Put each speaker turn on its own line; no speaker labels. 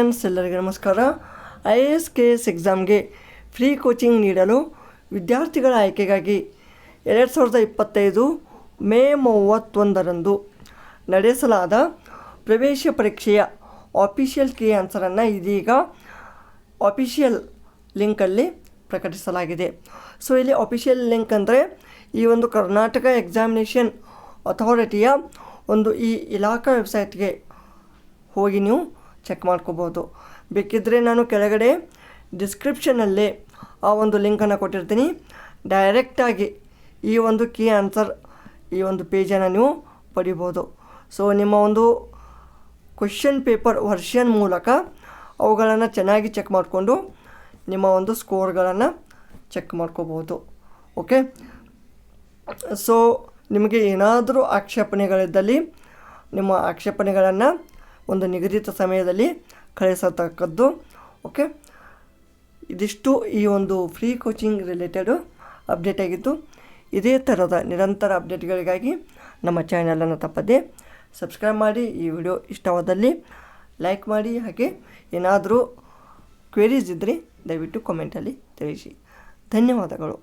Friends, ಎಲ್ಲರಿಗೂ ನಮಸ್ಕಾರ. IAS KS ಎಕ್ಸಾಮ್ಗೆ ಫ್ರೀ ಕೋಚಿಂಗ್ ನೀಡಲು ವಿದ್ಯಾರ್ಥಿಗಳ ಆಯ್ಕೆಗಾಗಿ 2025 ಮೇ 31ರಂದು ನಡೆಸಲಾದ ಪ್ರವೇಶ ಪರೀಕ್ಷೆಯ ಆಫಿಷಿಯಲ್ ಕೀ ಆನ್ಸರನ್ನು ಇದೀಗ ಆಫಿಷಿಯಲ್ ಲಿಂಕಲ್ಲಿ ಪ್ರಕಟಿಸಲಾಗಿದೆ. ಸೊ ಇಲ್ಲಿ ಆಫಿಷಿಯಲ್ ಲಿಂಕ್ ಅಂದರೆ ಈ ಒಂದು ಕರ್ನಾಟಕ ಎಕ್ಸಾಮಿನೇಷನ್ ಅಥಾರಿಟಿಯ ಒಂದು ಈ ಇಲಾಖಾ ವೆಬ್ಸೈಟ್ಗೆ ಹೋಗಿ ನೀವು ಚೆಕ್ ಮಾಡ್ಕೋಬೋದು. ಬೇಕಿದ್ದರೆ ನಾನು ಕೆಳಗಡೆ ಡಿಸ್ಕ್ರಿಪ್ಷನಲ್ಲಿ ಆ ಒಂದು ಲಿಂಕನ್ನು ಕೊಟ್ಟಿರ್ತೀನಿ. ಡೈರೆಕ್ಟಾಗಿ ಈ ಒಂದು ಕೀ ಆನ್ಸರ್ ಈ ಒಂದು ಪೇಜನ್ನು ನೀವು ಪಡಿಬೋದು. ಸೊ ನಿಮ್ಮ ಒಂದು ಕ್ವೆಶ್ಚನ್ ಪೇಪರ್ ವರ್ಷನ್ ಮೂಲಕ ಅವುಗಳನ್ನು ಚೆನ್ನಾಗಿ ಚೆಕ್ ಮಾಡಿಕೊಂಡು ನಿಮ್ಮ ಒಂದು ಸ್ಕೋರ್ಗಳನ್ನು ಚೆಕ್ ಮಾಡ್ಕೋಬೋದು. ಓಕೆ, ಸೊ ನಿಮಗೆ ಏನಾದರೂ ಆಕ್ಷೇಪಣೆಗಳಿದ್ದಲ್ಲಿ ನಿಮ್ಮ ಆಕ್ಷೇಪಣೆಗಳನ್ನು ಒಂದು ನಿಗದಿತ ಸಮಯದಲ್ಲಿ ಕಳಿಸತಕ್ಕದ್ದು. ಓಕೆ, ಇದಿಷ್ಟು ಈ ಒಂದು ಫ್ರೀ ಕೋಚಿಂಗ್ ರಿಲೇಟೆಡು ಅಪ್ಡೇಟ್ ಆಗಿತ್ತು. ಇದೇ ಥರದ ನಿರಂತರ ಅಪ್ಡೇಟ್ಗಳಿಗಾಗಿ ನಮ್ಮ ಚಾನಲನ್ನು ತಪ್ಪದೆ ಸಬ್ಸ್ಕ್ರೈಬ್ ಮಾಡಿ. ಈ ವಿಡಿಯೋ ಇಷ್ಟವಾದಲ್ಲಿ ಲೈಕ್ ಮಾಡಿ. ಹಾಗೆ ಏನಾದರೂ ಕ್ವೆರೀಸ್ ಇದ್ದರೆ ದಯವಿಟ್ಟು ಕಾಮೆಂಟಲ್ಲಿ ತಿಳಿಸಿ. ಧನ್ಯವಾದಗಳು.